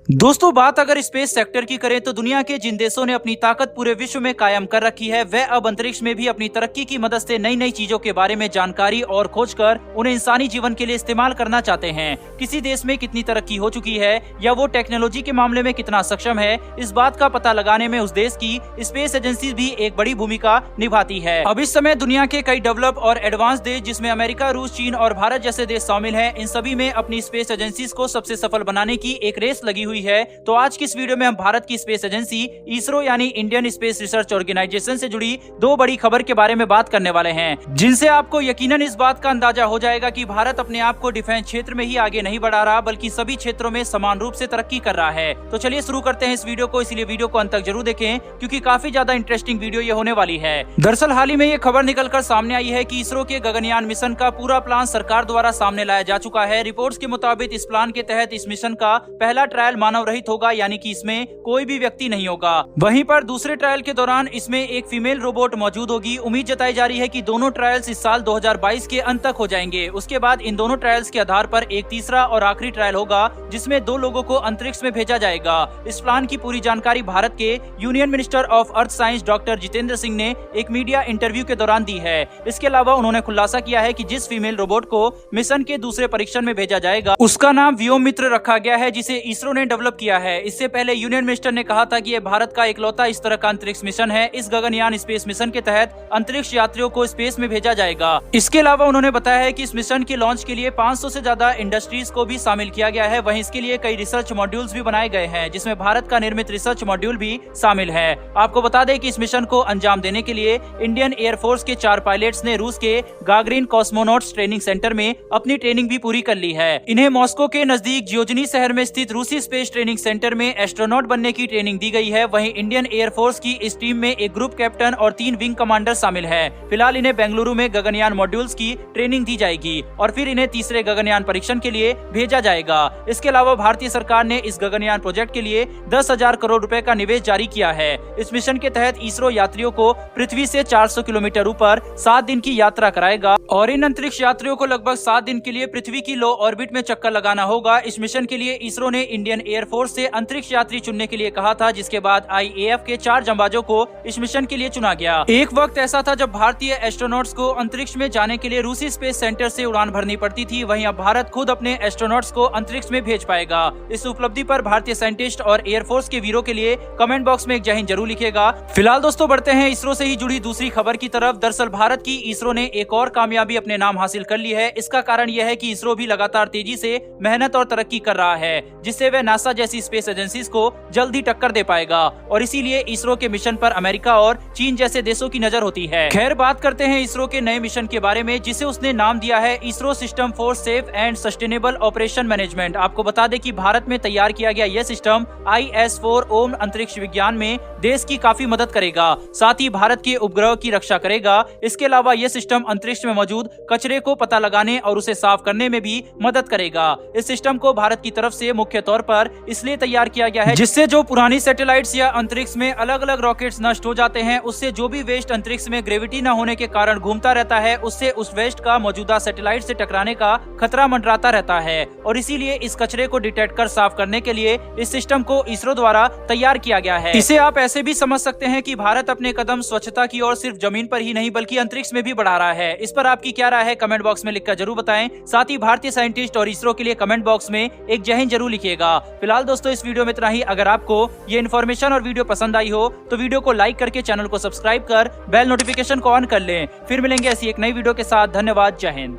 दोस्तों बात अगर स्पेस सेक्टर की करें तो दुनिया के जिन देशों ने अपनी ताकत पूरे विश्व में कायम कर रखी है वह अब अंतरिक्ष में भी अपनी तरक्की की मदद से नई नई चीजों के बारे में जानकारी और खोज कर उन्हें इंसानी जीवन के लिए इस्तेमाल करना चाहते हैं। किसी देश में कितनी तरक्की हो चुकी है या वो टेक्नोलॉजी के मामले में कितना सक्षम है, इस बात का पता लगाने में उस देश की स्पेस एजेंसी भी एक बड़ी भूमिका निभाती है। अब इस समय दुनिया के कई डेवलप और एडवांस देश जिसमें अमेरिका, रूस, चीन और भारत जैसे देश शामिल है, इन सभी में अपनी स्पेस एजेंसी को सबसे सफल बनाने की एक रेस लगी हुई है। तो आज की इस वीडियो में हम भारत की स्पेस एजेंसी इसरो यानी इंडियन स्पेस रिसर्च ऑर्गेनाइजेशन से जुड़ी दो बड़ी खबर के बारे में बात करने वाले हैं, जिनसे आपको यकीनन इस बात का अंदाजा हो जाएगा कि भारत अपने आप को डिफेंस क्षेत्र में ही आगे नहीं बढ़ा रहा बल्कि सभी क्षेत्रों में समान रूप से तरक्की कर रहा है। तो चलिए शुरू करते हैं इस वीडियो को, इसलिए वीडियो को अंत तक जरूर देखें क्योंकि काफी ज्यादा इंटरेस्टिंग वीडियो ये होने वाली है। दरअसल हाल ही में ये खबर निकलकर सामने आई है कि इसरो के गगनयान मिशन का पूरा प्लान सरकार द्वारा सामने लाया जा चुका है। रिपोर्ट्स के मुताबिक इस प्लान के तहत इस मिशन का पहला ट्रायल मानव रहित होगा, यानी कि इसमें कोई भी व्यक्ति नहीं होगा। वहीं पर दूसरे ट्रायल के दौरान इसमें एक फीमेल रोबोट मौजूद होगी। उम्मीद जताई जा रही है कि दोनों ट्रायल्स इस साल 2022 के अंत तक हो जाएंगे। उसके बाद इन दोनों ट्रायल्स के आधार पर एक तीसरा और आखिरी ट्रायल होगा जिसमें 2 लोगों को अंतरिक्ष में भेजा जाएगा। इस प्लान की पूरी जानकारी भारत के union minister of earth science doctor Jitendra Singh ने एक मीडिया इंटरव्यू के दौरान दी है। इसके अलावा उन्होंने खुलासा किया है कि जिस फीमेल रोबोट को मिशन के दूसरे परीक्षण में भेजा जाएगा उसका नाम व्योम मित्र रखा गया है, जिसे इसरो ने डेवलप किया है। इससे पहले यूनियन मिनिस्टर ने कहा था कि यह भारत का इकलौता इस तरह का अंतरिक्ष मिशन है। इस गगनयान स्पेस मिशन के तहत अंतरिक्ष यात्रियों को स्पेस में भेजा जाएगा। इसके अलावा उन्होंने बताया है कि इस मिशन के लॉन्च के लिए 500 से ज्यादा इंडस्ट्रीज को भी शामिल किया गया है। वहीं इसके लिए कई रिसर्च मॉड्यूल्स भी बनाए गए हैं जिसमें भारत का निर्मित रिसर्च मॉड्यूल भी शामिल है। आपको बता दें कि इस मिशन को अंजाम देने के लिए इंडियन एयरफोर्स के 4 पायलट्स ने रूस के गागरिन कॉस्मोनॉट्स ट्रेनिंग सेंटर में अपनी ट्रेनिंग भी पूरी कर ली है। इन्हें मॉस्को के नजदीक जियोजनी शहर में स्थित रूसी स्पेस ट्रेनिंग सेंटर में एस्ट्रोनॉट बनने की ट्रेनिंग दी गई है। वहीं इंडियन एयरफोर्स की इस टीम में एक ग्रुप कैप्टन और 3 विंग कमांडर शामिल है। फिलहाल इन्हें बेंगलुरु में गगनयान मॉड्यूल्स की ट्रेनिंग दी जाएगी और फिर इन्हें तीसरे गगनयान परीक्षण के लिए भेजा जाएगा। इसके अलावा भारतीय सरकार ने इस गगनयान प्रोजेक्ट के लिए 10,000 करोड़ रुपए का निवेश जारी किया है। इस मिशन के तहत इसरो यात्रियों को पृथ्वी से 400 किलोमीटर ऊपर 7 दिन की यात्रा कराएगा और इन अंतरिक्ष यात्रियों को लगभग 7 दिन के लिए पृथ्वी की लो ऑर्बिट में चक्कर लगाना होगा। इस मिशन के लिए इसरो ने इंडियन एयरफोर्स से अंतरिक्ष यात्री चुनने के लिए कहा था, जिसके बाद IAF के 4 जंबाजों को इस मिशन के लिए चुना गया। एक वक्त ऐसा था जब भारतीय एस्ट्रोनॉट्स को अंतरिक्ष में जाने के लिए रूसी स्पेस सेंटर से उड़ान भरनी पड़ती थी। वहीं अब भारत खुद अपने एस्ट्रोनॉट्स को अंतरिक्ष में भेज पाएगा। इस उपलब्धि पर भारतीय साइंटिस्ट और एयरफोर्स के वीरों के लिए कमेंट बॉक्स में एक जय हिंद जरूर लिखेगा। फिलहाल दोस्तों बढ़ते हैं इसरो से ही जुड़ी दूसरी खबर की तरफ। दरअसल भारत की इसरो ने एक और कामयाबी अपने नाम हासिल कर ली है। इसका कारण यह है कि इसरो भी लगातार तेजी से मेहनत और तरक्की कर रहा है, जिससे वह नासा जैसी स्पेस एजेंसी को जल्द ही टक्कर दे पाएगा और इसीलिए इसरो के मिशन पर अमेरिका और चीन जैसे देशों की नजर होती है। खैर बात करते हैं इसरो के नए मिशन के बारे में, जिसे उसने नाम दिया है ISRO system for safe and sustainable operation management. आपको बता दें कि भारत में तैयार किया गया यह सिस्टम IS-4 ओम अंतरिक्ष विज्ञान में देश की काफी मदद करेगा, साथ ही भारत के उपग्रह की रक्षा करेगा। इसके अलावा यह सिस्टम अंतरिक्ष में मौजूद कचरे को पता लगाने और उसे साफ करने में भी मदद करेगा। इस सिस्टम को भारत की तरफ से मुख्य तौर पर इसलिए तैयार किया गया है जिससे जो पुरानी सैटेलाइट्स या अंतरिक्ष में अलग अलग रॉकेट्स नष्ट हो जाते हैं, उससे जो भी वेस्ट अंतरिक्ष में ग्रेविटी न होने के कारण घूमता रहता है, उससे उस वेस्ट का मौजूदा सैटेलाइट से टकराने का खतरा मंडराता रहता है और इसीलिए इस कचरे को डिटेक्ट कर साफ करने के लिए इस सिस्टम को इसरो द्वारा तैयार किया गया है। इसे आप ऐसे भी समझ सकते हैं कि भारत अपने कदम स्वच्छता की ओर सिर्फ जमीन पर ही नहीं बल्कि अंतरिक्ष में भी बढ़ा रहा है। इस पर आपकी क्या राय है कमेंट बॉक्स में लिखकर जरूर बताएं। साथ ही भारतीय साइंटिस्ट और इसरो के लिए कमेंट बॉक्स में एक जय हिंद जरूर लिखिएगा। फिलहाल दोस्तों इस वीडियो में इतना ही। अगर आपको ये इन्फॉर्मेशन और वीडियो पसंद आई हो तो वीडियो को लाइक करके चैनल को सब्सक्राइब कर बेल नोटिफिकेशन को ऑन कर लें। फिर मिलेंगे ऐसी एक नई वीडियो के साथ। धन्यवाद। जय हिंद।